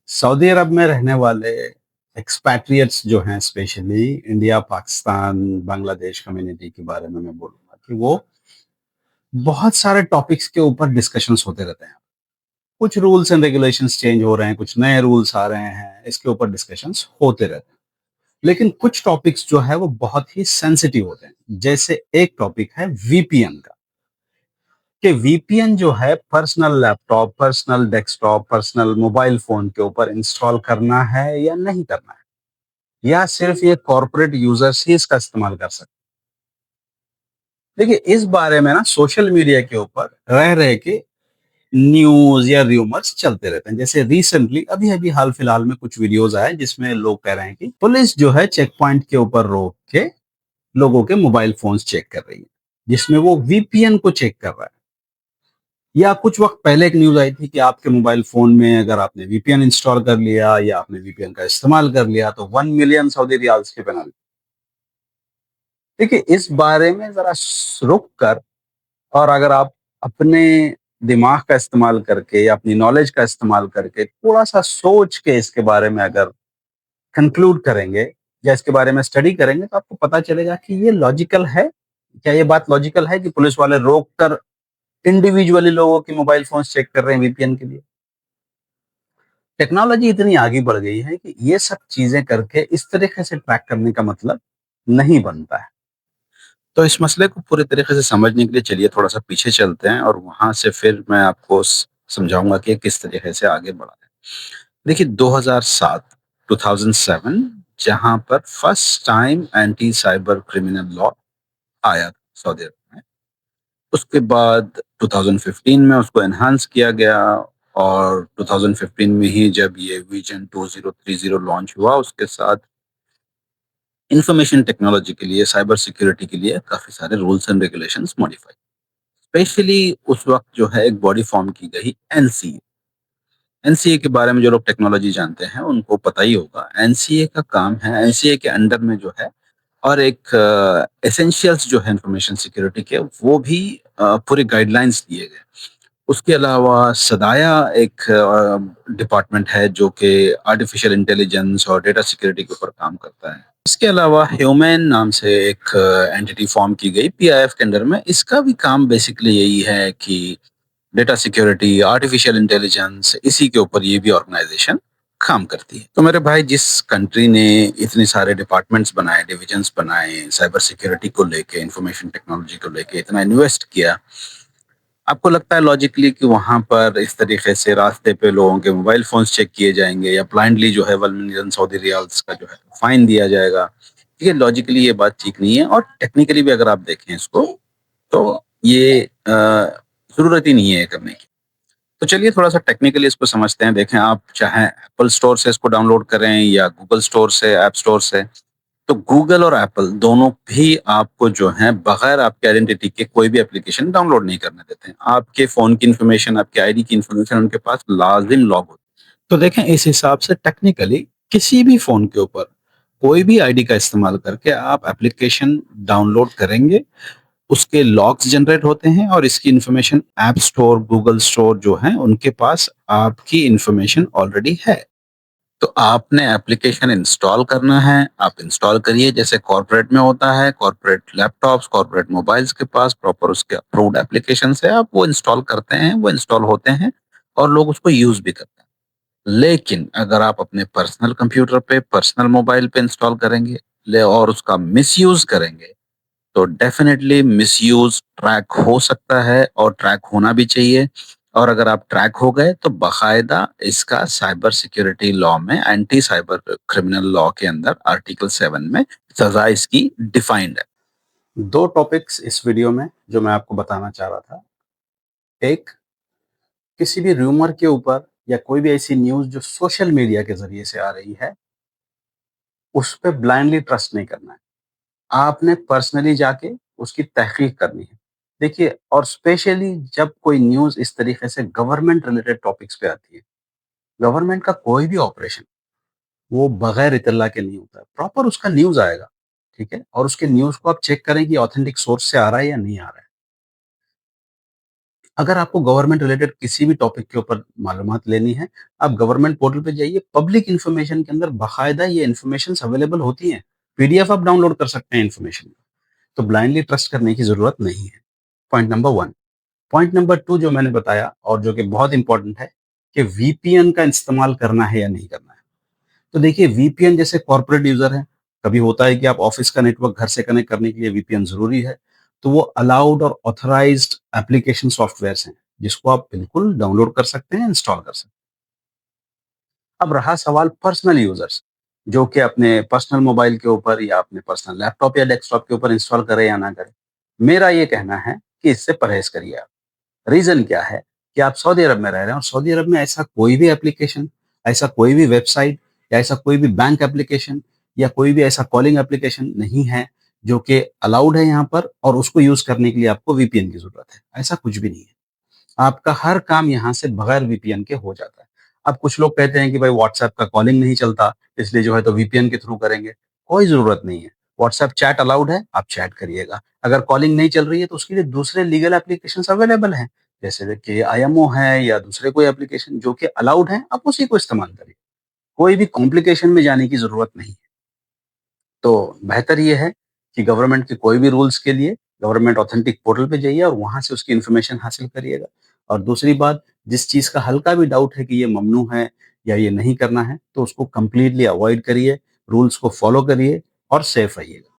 Saudi अरब में रहने वाले एक्सपैट्रिएट्स जो हैं specially India, Pakistan, Bangladesh community के बारे में मैं बोलूँगा कि वो बहुत सारे टॉपिक्स के ऊपर डिस्कशंस होते रहते हैं। कुछ रूल्स एंड रेगुलेशंस चेंज हो रहे हैं, कुछ नए रूल्स आ रहे हैं, इसके ऊपर डिस्कशंस होते रहते हैं। लेकिन कुछ टॉपिक्स जो है वो बहुत ही सेंसिटिव होते हैं। जैसे एक टॉपिक है वीपीएन का, कि वीपीएन जो है personal laptop, personal desktop, personal mobile phone के ऊपर इंस्टॉल करना है या नहीं करना है? या सिर्फ ये कॉर्पोरेट यूजर्स ही इसका इस्तेमाल कर सकते हैं। देखिए इस बारे में ना सोशल मीडिया के ऊपर रह रहे के न्यूज या रूमर्स चलते रहते हैं। जैसे रिसेंटली अभी अभी हाल फिलहाल में कुछ वीडियोस आए जिसमें लोग कह रहे हैं कि पुलिस जो है चेक पॉइंट के ऊपर रोक के लोगों के मोबाइल फोन्स चेक कर रही है, जिसमें वो वीपीएन को चेक कर रहा है। या कुछ वक्त पहले एक न्यूज आई थी कि आपके मोबाइल फोन में अगर आपने वीपीएन इंस्टॉल कर लिया या आपने वीपीएन का इस्तेमाल कर लिया तो 1 मिलियन सऊदी रियाल्स की पेनल्टी। देखिए इस बारे में जरा रुक कर और अगर आप अपने दिमाग का इस्तेमाल करके या अपनी नॉलेज का इस्तेमाल करके थोड़ा सा सोच के इसके बारे में अगर कंक्लूड करेंगे या इसके बारे में स्टडी करेंगे तो आपको पता चलेगा कि ये लॉजिकल है। क्या ये बात लॉजिकल है कि पुलिस वाले रोक कर इंडिविजुअली लोगों की मोबाइल फोन चेक कर रहे हैं वीपीएन के लिए? टेक्नोलॉजी इतनी आगे बढ़ गई है कि ये सब चीजें करके इस तरीके से ट्रैक करने का मतलब नहीं बनता है। तो इस मसले को पूरे तरीके से समझने के लिए चलिए थोड़ा-सा पीछे चलते हैं और वहाँ से फिर मैं आपको समझाऊँगा कि किस तरीके से आगे बढ़ा है। देखिए 2007 2007 जहाँ पर first time anti cyber criminal law आया सऊदी अरब में। उसके बाद 2015 में उसको एनहांस किया गया और 2015 में ही जब ये विजन 2030 लॉन्च हुआ उसके साथ इंफॉर्मेशन टेक्नोलॉजी के लिए, साइबर सिक्योरिटी के लिए काफ़ी सारे rules and regulations modify. Specially उस वक़्त जो है एक बॉडी फॉर्म की गई एनसीए। एनसीए के बारे में जो लोग टेक्नोलॉजी जानते हैं उनको पता ही होगा। एनसीए का काम है एनसीए के अंडर में जो है और एक एसेंशियल्स जो है इंफॉर्मेशन सिक्योरिटी के वो भी पूरे गाइडलाइंस दिए गए। उसके अलावा सदाया एक डिपार्टमेंट है जो कि आर्टिफिशियल इंटेलिजेंस और डेटा सिक्योरिटी के ऊपर काम करता है। इसके अलावा ह्यूमन नाम से एक एंटिटी फॉर्म की गई पीआईएफ के अंडर में। इसका भी काम बेसिकली यही है कि डेटा सिक्योरिटी, आर्टिफिशियल इंटेलिजेंस इसी के ऊपर ये भी ऑर्गेनाइजेशन काम करती है। तो मेरे भाई जिस कंट्री ने इतने सारे डिपार्टमेंट्स बनाए, डिविजन्स बनाए, साइबर सिक्योरिटी को लेके, इंफॉर्मेशन टेक्नोलॉजी को लेके इतना इन्वेस्ट किया, आपको लगता है लॉजिकली कि वहाँ पर इस तरीके से रास्ते पे लोगों के मोबाइल फ़ोन्स चेक किए जाएँगे या ब्लाइंडली जो है 1 मिलियन सऊदी रियाल्स का जो है फाइन दिया जाएगा। ठीक है, लॉजिकली ये बात ठीक नहीं है और टेक्निकली भी अगर आप देखें इसको, तो ये ज़रूरत ही नहीं है ये करने की। तो चलिए थोड़ा-सा टेक्निकली इसको समझते हैं। देखें आप चाहे एप्पल स्टोर से इसको डाउनलोड करें या गूगल स्टोर से, ऐप स्टोर से, तो गूगल और एप्पल दोनों भी आपको जो है बगैर आपके आइडेंटिटी के कोई भी एप्लीकेशन डाउनलोड नहीं करने देते हैं। आपके फ़ोन की इन्फॉर्मेशन, आपके आईडी की इन्फॉर्मेशन उनके पास लाज़िम लॉग होती है। तो देखें इस हिसाब से टेक्निकली किसी भी फ़ोन के ऊपर कोई भी आईडी का इस्तेमाल करके आप एप्लीकेशन डाउनलोड करेंगे, उसके लॉग्स जनरेट होते हैं और इसकी information app store, Google store जो हैं उनके पास आपकी इन्फॉर्मेशन ऑलरेडी है। तो आपने एप्लीकेशन इंस्टॉल करना है, आप इंस्टॉल करिए जैसे कॉर्पोरेट में होता है, कॉर्पोरेट लैपटॉप्स, कॉर्पोरेट मोबाइल्स के पास प्रॉपर उसके अप्रूव्ड एप्लीकेशंस है, आप वो इंस्टॉल करते हैं, वो इंस्टॉल होते हैं और लोग उसको यूज़ भी करते हैं। लेकिन अगर आप अपने पर्सनल कंप्यूटर पे, पर्सनल मोबाइल पे इंस्टॉल करेंगे ले और उसका मिसयूज़ करेंगे, तो डेफ़िनेटली मिसयूज़ ट्रैक हो सकता है और ट्रैक होना भी चाहिए और अगर आप ट्रैक हो गए तो बाकायदा इसका साइबर सिक्योरिटी लॉ में एंटी साइबर क्रिमिनल लॉ के अंदर आर्टिकल 7 में सज़ा इसकी डिफाइंड है। 2 टॉपिक्स इस वीडियो में जो मैं आपको बताना चाह रहा था। एक, किसी भी रूमर के ऊपर या कोई भी ऐसी न्यूज़ जो सोशल मीडिया के ज़रिए से आ रही है, उस पे ब्लाइंडली ट्रस्ट नहीं करना है। आपने पर्सनली जाके उसकी तहकीक करनी है। देखिए और स्पेशली जब कोई न्यूज़ इस तरीके से गवर्नमेंट रिलेटेड टॉपिक्स पे आती है, गवर्नमेंट का कोई भी ऑपरेशन वो बगैर इत्तला के नहीं होता है। प्रॉपर उसका न्यूज़ आएगा, ठीक है? और उसके न्यूज़ को आप चेक करें कि ऑथेंटिक सोर्स से आ रहा है या नहीं आ रहा है। अगर आपको गवर्नमेंट रिलेटेड किसी भी टॉपिक के ऊपर मालूमात लेनी है, आप गवर्नमेंट पोर्टल पे जाइए, पब्लिक इन्फॉर्मेशन के अंदर बाकायदा ये इन्फॉर्मेशंस अवेलेबल होती हैं। पीडीएफ आप डाउनलोड कर सकते हैं इन्फॉर्मेशन, तो ब्लाइंडली ट्रस्ट करने की ज़रूरत नहीं है। Point number 1। पॉइंट नंबर 2 जो मैंने बताया और जो कि बहुत इंपॉर्टेंट है कि वीपीएन का इस्तेमाल करना है या नहीं करना है। तो देखिए वीपीएन जैसे कॉर्पोरेट यूज़र हैं, कभी होता है कि आप ऑफ़िस का नेटवर्क घर से कनेक्ट करने के लिए वीपीएन ज़रूरी है, तो वो अलाउड और ऑथराइज़्ड एप्लीकेशन सॉफ्टवेयर्स हैं, जिसको आप बिल्कुल डाउनलोड कर सकते हैं, इंस्टॉल कर सकते हैं। अब रहा सवाल पर्सनल यूज़र्स, जो कि अपने पर्सनल मोबाइल के ऊपर या अपने पर्सनल लैपटॉप या डेस्कटॉप के ऊपर इंस्टॉल करें या ना करें। मेरा ये कहना है कि इससे परहेज़ करिए आप। रीज़न क्या है कि आप सऊदी अरब में रह रहे हैं और सऊदी अरब में ऐसा कोई भी एप्लीकेशन, ऐसा कोई भी वेबसाइट या ऐसा कोई भी बैंक एप्लीकेशन या कोई भी ऐसा कॉलिंग एप्लीकेशन नहीं है, जो कि अलाउड है यहाँ पर और उसको यूज़ करने के लिए आपको वीपीएन की ज़रूरत है। ऐसा कुछ भी नहीं है। आपका हर काम यहाँ से बगैर वीपीएन के हो जाता है। अब कुछ लोग कहते हैं कि भाई व्हाट्सएप का कॉलिंग नहीं चलता, इसलिए जो है तो वीपीएन के थ्रू करेंगे। कोई ज़रूरत नहीं है। व्हाट्सएप चैट अलाउड है, आप चैट करिएगा। अगर कॉलिंग नहीं चल रही है तो उसके लिए दूसरे लीगल एप्लीकेशंस अवेलेबल हैं। जैसे कि आईएमओ है या दूसरे कोई एप्लीकेशन जो कि अलाउड हैं, आप उसी को इस्तेमाल करिए। कोई भी कॉम्प्लिकेशन में जाने की ज़रूरत नहीं है। तो बेहतर ये है कि गवर्नमेंट के कोई भी रूल्स के लिए गवर्नमेंट ऑथेंटिक पोर्टल पे जाइए और वहाँ से उसकी इन्फॉर्मेशन हासिल करिएगा। और दूसरी बात, जिस चीज़ का हल्का भी डाउट है कि ये ममनू है या ये नहीं करना है, तो उसको कंप्लीटली अवॉइड करिए, रूल्स को फॉलो करिए और सेफ रहिएगा।